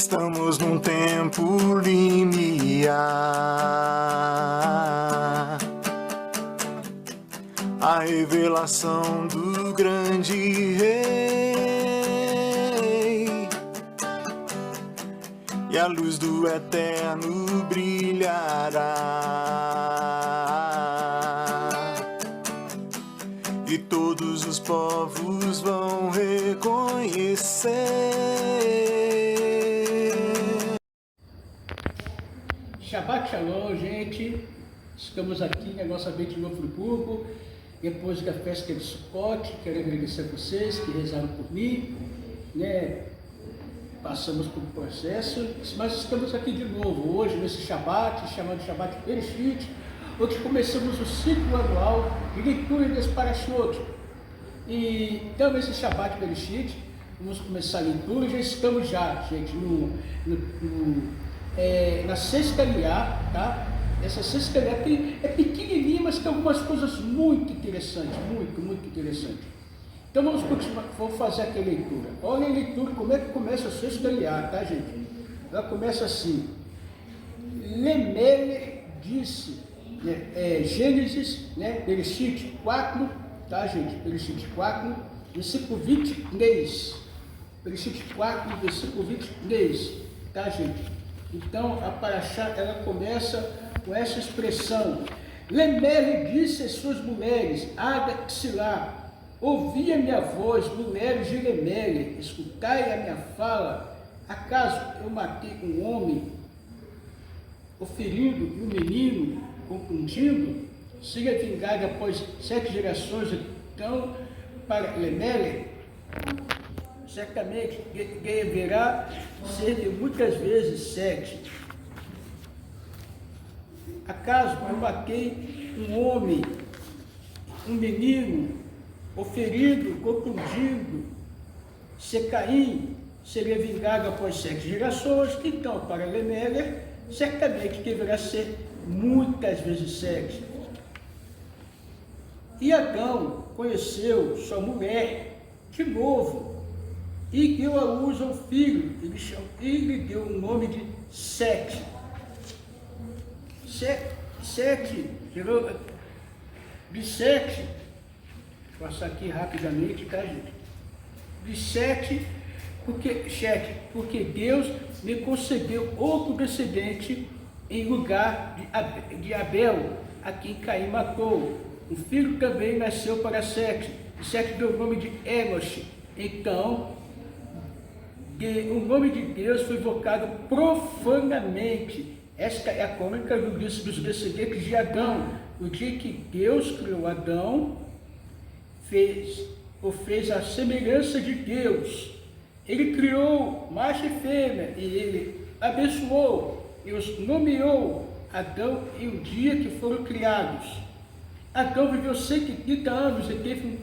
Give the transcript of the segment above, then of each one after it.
Estamos num tempo limiar. A revelação do grande Rei e a luz do Eterno brilhará, e todos os povos vão reconhecer. Shabbat Shalom, gente. Estamos aqui na nossa Beit Novo Friburgo, depois da festa de Sukkot. Quero agradecer a vocês que rezaram por mim, né? Passamos por um processo, mas estamos aqui de novo, hoje nesse Shabbat, chamado Shabbat Bereshit, onde começamos o ciclo anual de leitura das Parashot. E então, nesse Shabbat Bereshit, vamos começar a leitura. Já estamos gente, na sexta liá, tá? Essa sexta liá é pequenininha, mas tem algumas coisas muito interessantes, muito interessantes. Então vamos continuar, vamos fazer aqui a leitura. Olha a leitura, como é que começa a sexta liá, tá, gente? Ela começa assim: Lemele disse, Gênesis, né, Bereshit 4, tá, gente? Bereshit 4, versículo 23. Bereshit 4, versículo 23, tá, gente? Então a Parashá, ela começa com essa expressão: Lemele disse às suas mulheres, Ada Xilá, ouvi a minha voz, mulheres de Lemele, escutai a minha fala. Acaso eu matei um homem, o ferido, um menino, confundindo? Seria vingado após 7 gerações. Então, para Lemele, certamente deverá ser de muitas vezes 7. Acaso eu matei um homem, um menino, o ferido, contundido, se Caim seria vingado após 7 gerações? Então, para Lemele, certamente deverá ser muitas vezes 7. E Adão conheceu sua mulher de novo e deu à luz a um filho, e lhe deu o nome de Sete. Sete, de Sete, vou passar aqui rapidamente, tá, gente? De Sete, porque Deus me concedeu outro descendente em lugar de Abel, a quem Caim matou. Um filho também nasceu para Sete, e Sete deu o nome de Enosh. Então, o nome de Deus foi invocado profanamente. Esta é a crônica dos descendentes de Adão. No dia que Deus criou Adão, o fez à semelhança de Deus. Ele criou macho e fêmea, e ele abençoou e os nomeou Adão e o dia que foram criados. Adão viveu 130 anos e teve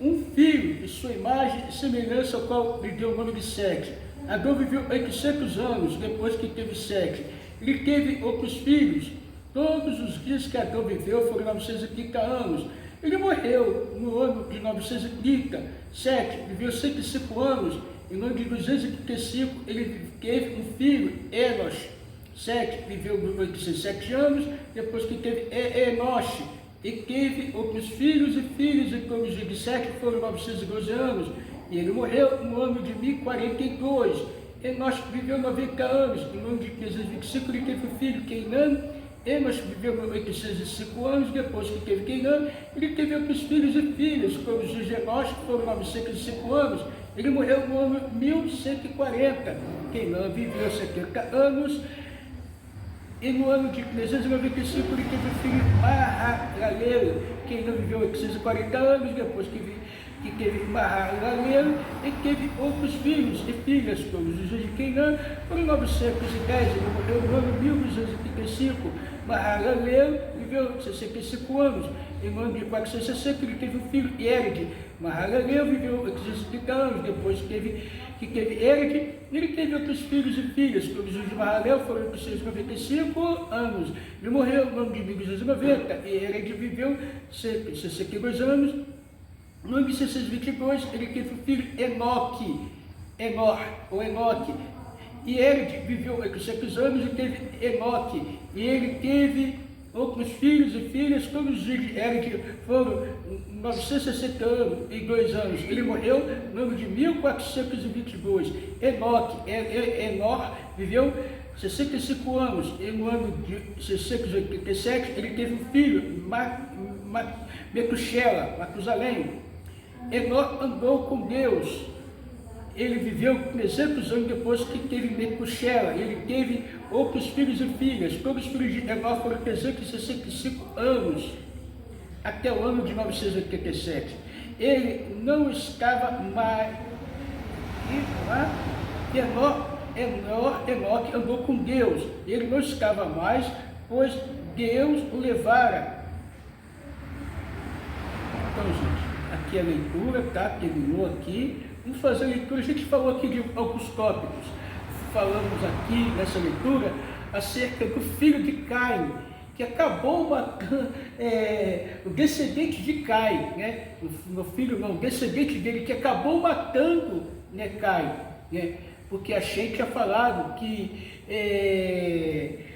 um filho de sua imagem e semelhança, ao qual lhe deu o nome de Sete. Adão viveu 800 anos depois que teve Sete. Ele teve outros filhos. Todos os dias que Adão viveu foram 930 anos. Ele morreu no ano de 930. Sete viveu 105 anos. E no ano de 235 ele teve um filho, Enosh. Sete viveu 807 anos, depois que teve Enosh. E teve outros filhos e filhas, e todos os de Sete foram 912 anos. E ele morreu no ano de 1042. Enosh viveu 90 anos. No ano de 525 ele teve o filho, Queinã. Enosh viveu 805 anos. Depois que teve Queinã, ele teve outros filhos e filhas. Todos os de Enosh foram 905 anos. Ele morreu no ano 1140. Queinã viveu 70 anos. E no ano de 395 ele teve o filho Mahalalel. Queinã viveu 840 anos. Depois que teve Mahalalel, e teve outros filhos e filhas. Todos os de Queinã foram 910. Ele morreu no ano 1235. Mahalalel viveu 65 anos. E no ano de 460 ele teve o filho Ered. Mahalalel viveu 830 anos. Depois que teve Ered, ele teve outros filhos e filhas. Todos os de Mahalalel foram 895 anos. Ele morreu no ano de 1290. E Ered viveu 62 anos. No ano de 622, ele teve o filho Enoque. E ele viveu 800 anos e teve Enoque. E ele teve outros filhos e filhas, todos eles foram 962 anos. Ele morreu no ano de 1422. Enoque, Enor viveu 65 anos. E no ano de 687 ele teve um filho, Matusalém. Enor andou com Deus. Ele viveu 300 anos depois que teve Metusela. Ele teve outros filhos e filhas. Todos os filhos de Enor foram 365 anos, até o ano de 987. Ele não estava mais... Enoque andou com Deus. Ele não estava mais, pois Deus o levara. Então, gente, aqui a leitura, tá? Terminou aqui. Vamos fazer a leitura. A gente falou aqui de alguns tópicos. Falamos aqui nessa leitura acerca do filho de Caim, que acabou matando o descendente de Caim, né? O filho não, o descendente dele, que acabou matando, né, Caim, né? Porque a Shem tinha falado que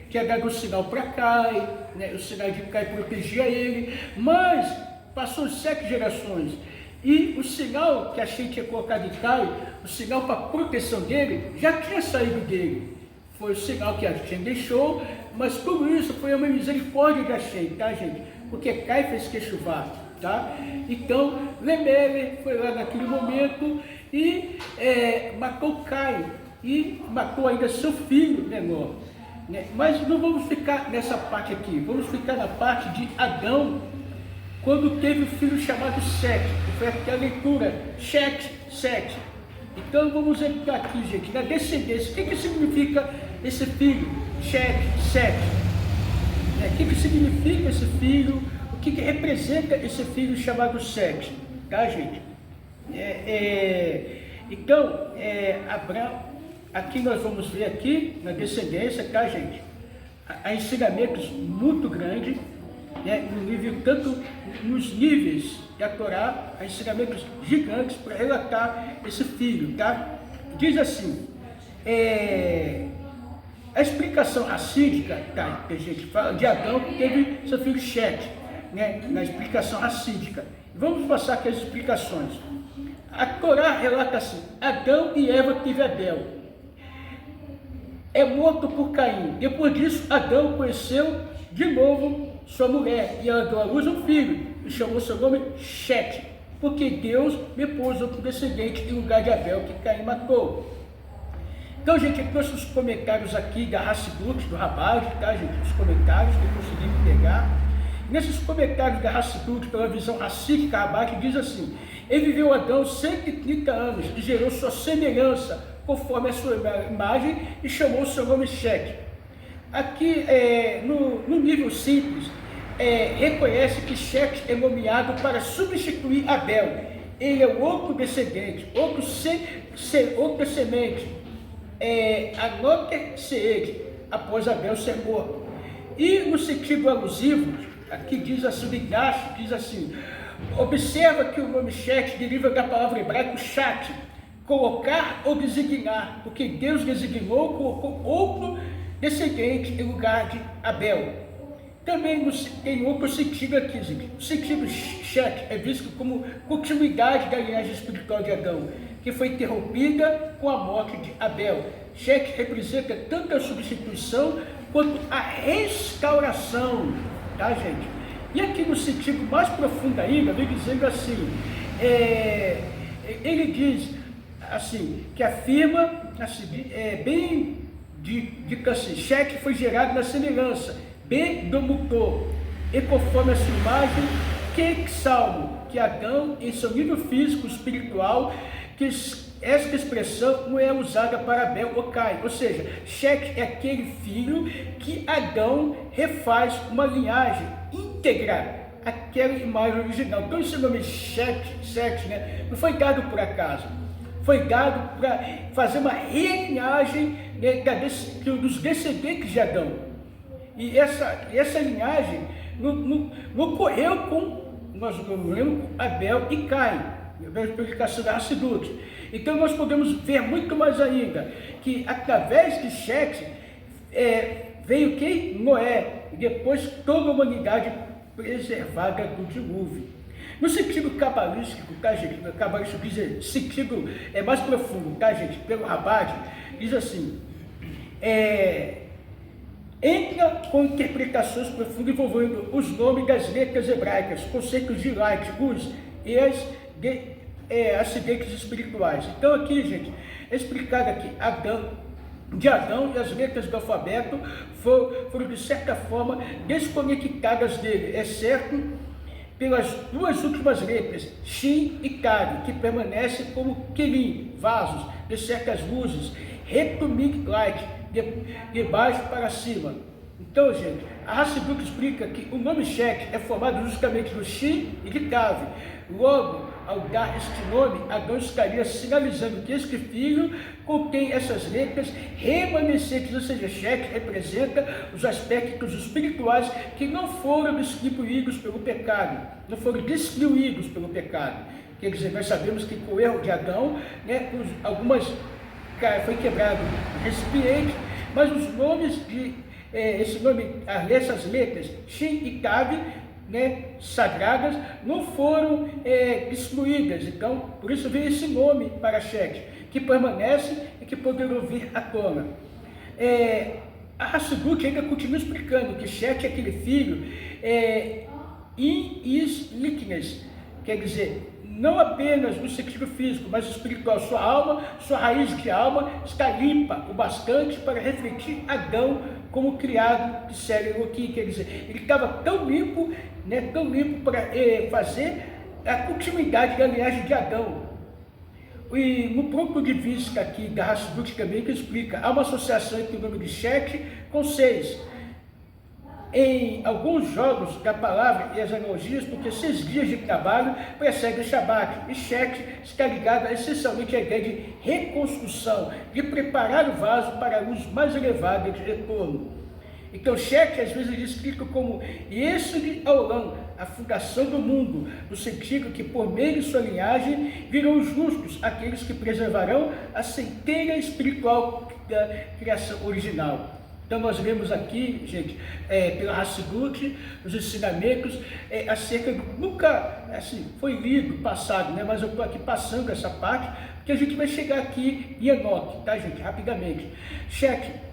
tinha dado o sinal para Caim, né? O sinal de Caim protegia ele, mas passou 7 gerações. E o sinal que a Shem tinha colocado em Caim, o sinal para proteção dele, já tinha saído dele. Foi o sinal que a Shem deixou, mas tudo isso foi uma misericórdia da Shem, tá, gente? Porque Caim fez que chuvar, tá? Então, Lemele foi lá naquele momento e matou Caim, e matou ainda seu filho menor, né? Mas não vamos ficar nessa parte aqui, vamos ficar na parte de Adão, quando teve um filho chamado Sete, que foi aqui a leitura, Sete. Então vamos entrar aqui, gente, na descendência. O que significa esse filho, Sete? O que significa esse filho? O que representa esse filho chamado Sete? Tá, gente? Então, Abraão, aqui nós vamos ver aqui, na descendência, tá, gente? Há ensinamentos muito grandes, né, no nível, tanto nos níveis da Torá, há ensinamentos gigantes para relatar esse filho, tá? Diz assim, a explicação racídica, tá, que a gente fala de Adão, que teve seu filho Sete, né, na explicação racídica. Vamos passar aqui as explicações. A Torá relata assim, Adão e Eva teve Abel. É morto por Caim. Depois disso, Adão conheceu de novo sua mulher, e ela deu à luz um filho, e chamou seu nome Sete, porque Deus me pôs outro descendente em lugar de Abel, que Caim matou. Então, gente, eu trouxe os comentários aqui da Hassidut, do Rabaj, tá, gente? Os comentários que eu consegui pegar. Nesses comentários da Hassidut, pela visão racídica, Rabaj diz assim, ele viveu Adão 130 anos e gerou sua semelhança, conforme a sua imagem, e chamou seu nome Sete. Aqui, no nível simples, reconhece que Sete é nomeado para substituir Abel. Ele é o outro descendente, outra semente, Anoter Seed, após Abel ser morto. E no sentido alusivo, aqui diz assim, diz assim, observa que o nome Sete deriva da palavra hebraica Shat, colocar ou designar, porque Deus designou, colocou outro descendente em lugar de Abel. Também tem outro sentido aqui, gente. O sentido Shet é visto como continuidade da linhagem espiritual de Adão, que foi interrompida com a morte de Abel. Shet representa tanto a substituição quanto a restauração, tá, gente? E aqui no sentido mais profundo ainda, vem dizendo assim, ele diz assim, que afirma assim, assim, Shet foi gerado na semelhança, do mutor, e conforme a sua imagem, que salmo, que Adão, em seu nível físico, espiritual, que esta expressão não é usada para Abel ou Caim, ou seja, Shet é aquele filho que Adão refaz uma linhagem íntegra, aquela imagem original. Então esse nome Shet, né, não foi dado por acaso, foi dado para fazer uma relinhagem, né, dos descendentes de Adão. E essa linhagem não ocorreu com, nós lemos, Abel e Caim, a explicação da Hassidut. Então nós podemos ver muito mais ainda, que através de Sete veio quem? Noé, e depois toda a humanidade preservada do dilúvio. No sentido cabalístico, tá, gente? Cabalístico diz, sentido mais profundo, tá, gente? Pelo Rabbad, diz assim, entra com interpretações profundas envolvendo os nomes das letras hebraicas, conceitos de light, luz e as acidentes espirituais. Então aqui, gente, é explicado aqui, de Adão e as letras do alfabeto foram de certa forma desconectadas dele, exceto pelas duas últimas letras, Shin e Kali, que permanecem como Kelim, vasos, de certas luzes, Retumik Light, de baixo para cima. Então, gente, a Hassidut explica que o nome Shet é formado justamente do Shin e de Kali. Logo, ao dar este nome, Adão estaria sinalizando que este filho contém essas letras remanescentes, ou seja, Shet representa os aspectos espirituais que não foram destruídos pelo pecado, não foram destruídos pelo pecado. Quer dizer, nós sabemos que com o erro de Adão, né, foi quebrado o recipiente, mas os nomes essas letras, Shin e Tav, né, sagradas, não foram excluídas. Então, por isso veio esse nome para Shet, que permanece e que poderão vir à tona. A Hassidut ainda continua explicando que Shet é aquele filho in is likeness, quer dizer, não apenas no sentido físico, mas espiritual. Sua alma, sua raiz de alma está limpa o bastante para refletir Adão como criado de série Elohim. Quer dizer, ele estava tão limpo, né, tão limpo para fazer a continuidade da linhagem de Adão. E no ponto de vista aqui da Hassidut também, que explica, há uma associação entre o nome de Shet com 6. Em alguns jogos da palavra e as analogias, porque 6 dias de trabalho precedem o Shabat, e Shet está ligado essencialmente à ideia de reconstrução, de preparar o vaso para a luz mais elevada de retorno. Então Shet às vezes é descrito como Yesod Haolam, a fundação do mundo, no sentido que por meio de sua linhagem virão os justos, aqueles que preservarão a centelha espiritual da criação original. Então nós vemos aqui, gente, pela Hassidut, os ensinamentos acerca do, nunca assim, foi lido, passado, né? Mas eu estou aqui passando essa parte, porque a gente vai chegar aqui em Enoque, tá, gente, rapidamente. Shet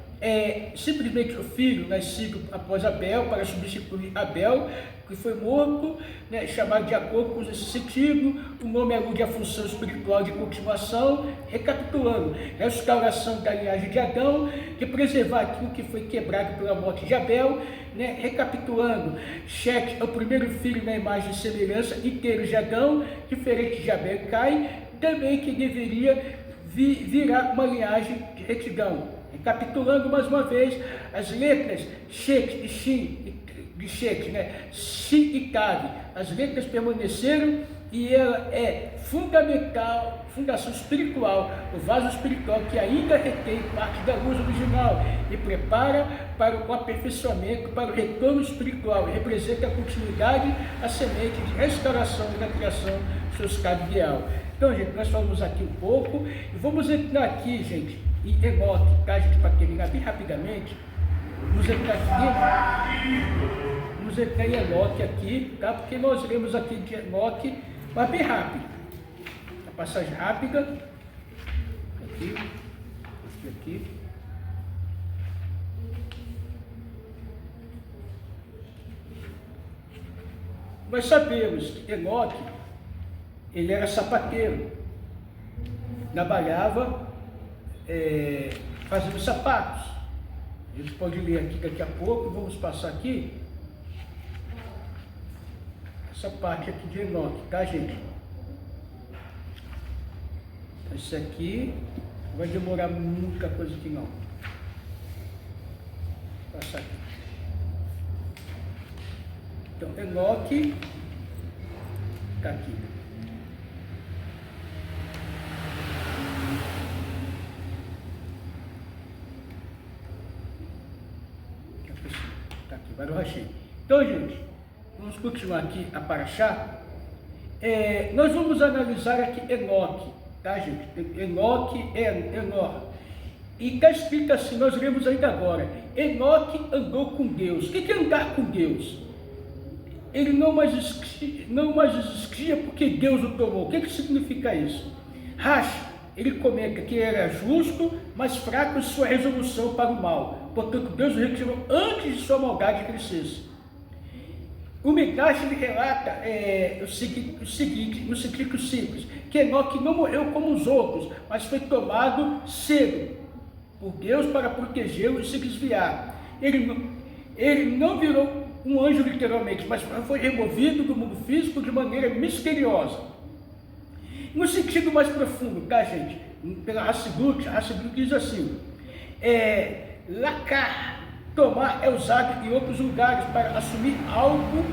simplesmente o filho nascido após Abel, para substituir Abel, que foi morto, né, chamado de acordo com esse sentido. O nome alude à função espiritual de continuação. Recapitulando, restauração da linhagem de Adão, de preservar aquilo que foi quebrado pela morte de Abel, né? Recapitulando, Shet é o primeiro filho na imagem e semelhança inteiro de Adão, diferente de Abel e Caim, também que deveria virar uma linhagem de retidão. Recapitulando mais uma vez, as letras Shet e Shin, de Shet, né? Shin e Tav, as letras permaneceram e ela é fundamental, fundação espiritual, o vaso espiritual que ainda retém parte da luz original e prepara para o aperfeiçoamento, para o retorno espiritual, e representa a continuidade, a semente de restauração da criação do seu estado ideal. Então, gente, nós falamos aqui um pouco e vamos entrar aqui, gente, em Enoque, tá, gente, para terminar bem rapidamente. Vamos entrar em Enoque aqui, tá, porque nós iremos aqui de Enoque, mas bem rápido. A passagem rápida, aqui. Nós sabemos que Enoque, ele era sapateiro, trabalhava fazendo sapatos. A gente pode ler aqui daqui a pouco, vamos passar aqui essa parte aqui de Enoque, tá, gente? Esse aqui não vai demorar muita coisa aqui não. Vou passar aqui. Então, Enoque está aqui. Está aqui, Baruch Hashem. Então, gente, vamos continuar aqui a Parashá. Nós vamos analisar aqui Enoque. tá, gente? Enoque é Enoque. E está escrito assim, nós lemos ainda agora, Enoque andou com Deus. O que é andar com Deus? Ele não mais existia porque Deus o tomou. O que significa isso? Rashi, ele comenta que era justo, mas fraco em sua resolução para o mal. Portanto, Deus o retirou antes de sua maldade crescesse. O Midrash ele relata o seguinte, no sentido simples, que Enoque não morreu como os outros, mas foi tomado cedo por Deus para protegê-lo e se desviar. Ele não virou um anjo literalmente, mas foi removido do mundo físico de maneira misteriosa. No sentido mais profundo, tá, gente? Pela Hassidut diz assim, Lakar, tomar é usado em outros lugares para assumir algo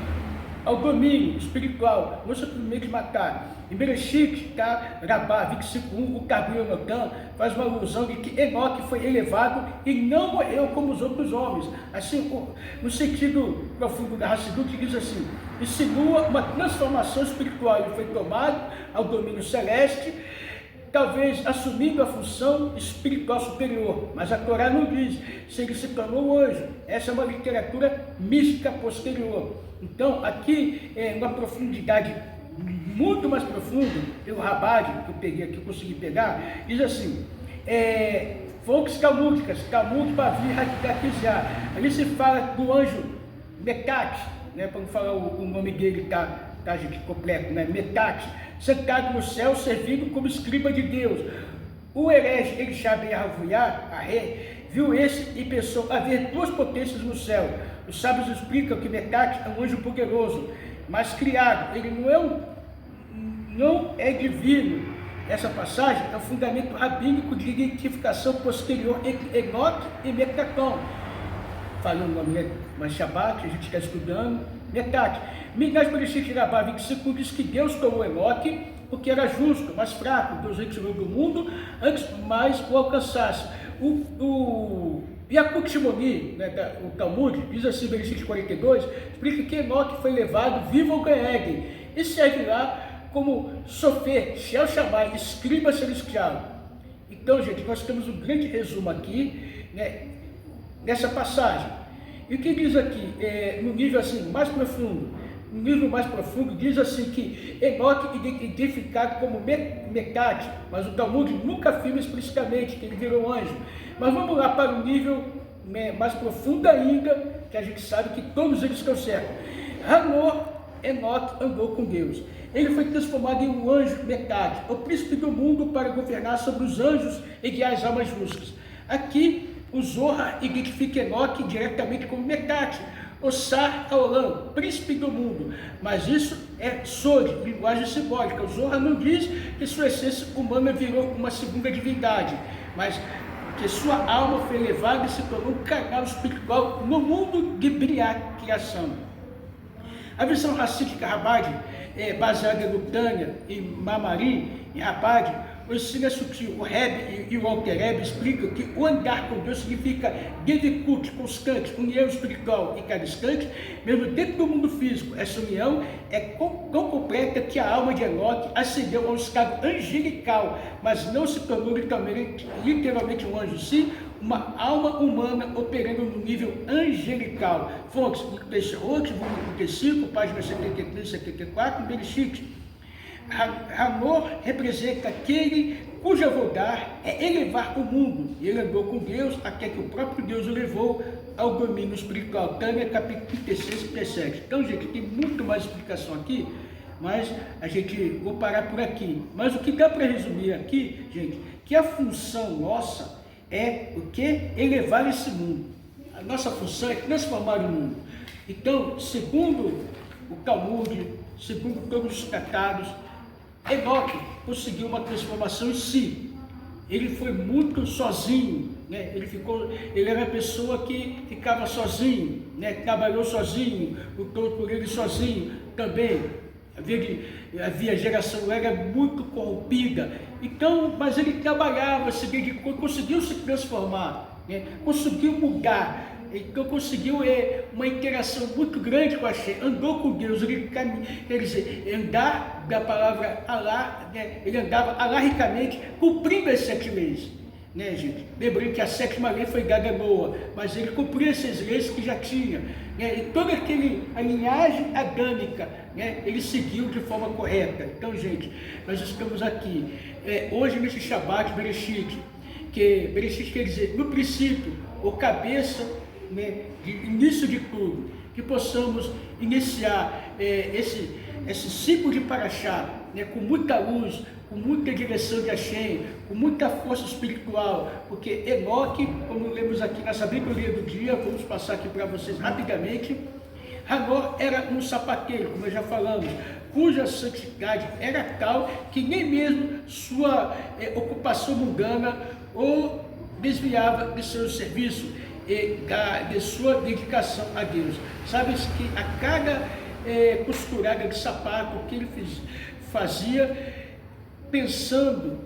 ao domínio espiritual, não simplesmente matar. Em Bereshit, tá, Rabá 25:1, o Targum Yonotan faz uma alusão de que Enoque foi elevado e não morreu como os outros homens. Assim, no sentido profundo da Hassidut, diz assim, insinua uma transformação espiritual. Ele foi tomado ao domínio celeste, talvez assumindo a função espiritual superior, mas a Torá não diz se ele se tornou anjo. Essa é uma literatura mística posterior. Então, aqui, uma profundidade muito mais profunda, pelo Rabad, que eu peguei aqui, eu consegui pegar, diz assim, fontes talmúdicas, Talmud Bavli Hakizah, ali se fala do anjo Metat, né, para não falar o nome dele, tá, gente, completo, né, Metat, sentado no céu, servindo como escriba de Deus. O herege Elishá ben Havuyá, viu esse e pensou haver duas potências no céu. Os sábios explicam que Metat é um anjo poderoso, mas criado. Ele não é divino. Essa passagem é o fundamento rabínico de identificação posterior entre Enoque e Metacão. Falando o nome, mas Shabbat, a gente está estudando, Metat. Midrash Bereshit Rabá 25 diz que Deus tomou Enoque porque era justo, mas fraco. Deus retirou do mundo antes mais o alcançasse. Yakut Shimoni, né, o Talmud, diz assim, Bereshit 42, explica que Enoque foi levado vivo ao Ganeden e serve lá como Sofer, Shel Shammai, escriba celestial. Então, gente, nós temos um grande resumo aqui, né, nessa passagem. E o que diz aqui, no nível assim, mais profundo? No nível mais profundo, diz assim que Enoque identificado como Metat, mas o Talmud nunca afirma explicitamente que ele virou anjo. Mas vamos lá para o nível mais profundo ainda, que a gente sabe que todos eles estão certos. Hanor, Enoque andou com Deus. Ele foi transformado em um anjo Metat, o príncipe do mundo, para governar sobre os anjos e guiar as almas justas. Aqui, o Zohar identifica Enoque diretamente como Metat, o Sar Haolam, príncipe do mundo, mas isso é Sod, linguagem simbólica. O Zohar não diz que sua essência humana virou uma segunda divindade, mas que sua alma foi elevada e se tornou um canal espiritual no mundo de Briá, criação. A visão racídica Rabad, baseada no Tânia e Mamari e Rabad, o ensino é sutil. O Rebbe e o Alter Rebbe explicam que o andar com Deus significa dedicute, constante, união espiritual em cada instante, mesmo dentro do mundo físico. Essa união é tão completa que a alma de Enoque ascendeu ao estado angelical, mas não se tornou literalmente um anjo, sim uma alma humana operando no nível angelical. Fontes, volume 35, página 73 e 74, Bereshit. Hanor representa aquele cuja vontade é elevar o mundo. E ele andou com Deus até que o próprio Deus o levou ao domínio espiritual. Tânia, capítulo 36 e 37. Então, gente, tem muito mais explicação aqui, mas a gente vou parar por aqui. Mas o que dá para resumir aqui, gente, que a função nossa é o que? Elevar esse mundo. A nossa função é transformar o mundo. Então, segundo o Talmud, segundo todos os tratados, Enoque conseguiu uma transformação em si. Ele foi muito sozinho, né? Ele era uma pessoa que ficava sozinho, né? Trabalhou sozinho, lutou por ele sozinho também. A geração era muito corrompida. Então, mas ele trabalhava, se dedicou, conseguiu se transformar, né? Conseguiu mudar. Então conseguiu uma interação muito grande com Hashem, andou com Deus, quer dizer, andar da palavra Alá, né? Ele andava alaricamente cumprindo as 7 leis, né, gente? Lembrando que a 7ª lei foi dada a Noa, mas ele cumpriu essas leis que já tinha, né? E toda a linhagem adâmica, né? Ele seguiu de forma correta. Então, gente, nós estamos aqui, hoje nesse Shabbat Bereshit, que Bereshit quer dizer, no princípio, ou cabeça, né, de início de tudo, que possamos iniciar esse ciclo de Parashá, né, com muita luz, com muita direção de Hashem, com muita força espiritual, porque Enoque, como lemos aqui na sabedoria do dia, vamos passar aqui para vocês rapidamente, Hanor era um sapateiro, como nós já falamos, cuja santidade era tal que nem mesmo sua ocupação mundana ou desviava de seu serviço e de sua dedicação a Deus. Sabe que a cada costurada de sapato que ele fazia, pensando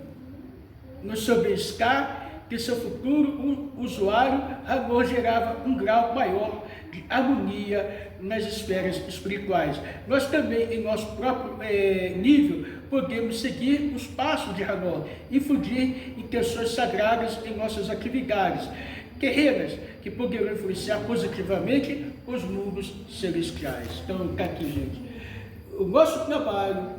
no seu bem-estar, que seu futuro usuário, Hanor gerava um grau maior de harmonia nas esferas espirituais. Nós também, em nosso próprio nível, podemos seguir os passos de Hanor, infundir intenções sagradas em nossas atividades terrenas, que poderão influenciar positivamente os mundos celestiais. Então, está aqui, gente. O nosso trabalho,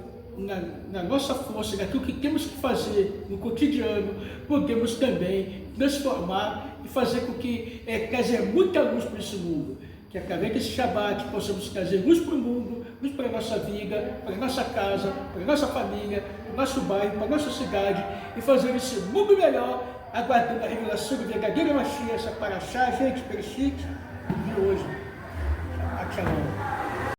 na nossa força, naquilo que temos que fazer no cotidiano, podemos também transformar e fazer com que trazer muita luz para esse mundo. Que através desse Shabbat possamos trazer luz para o mundo, luz para a nossa vida, para a nossa casa, para a nossa família, para o nosso bairro, para a nossa cidade, e fazer esse mundo melhor, aguardando a revelação do verdadeiro Mashiach, essa Parashá, gente, Bereshit, de hoje. Shabbat Shalom.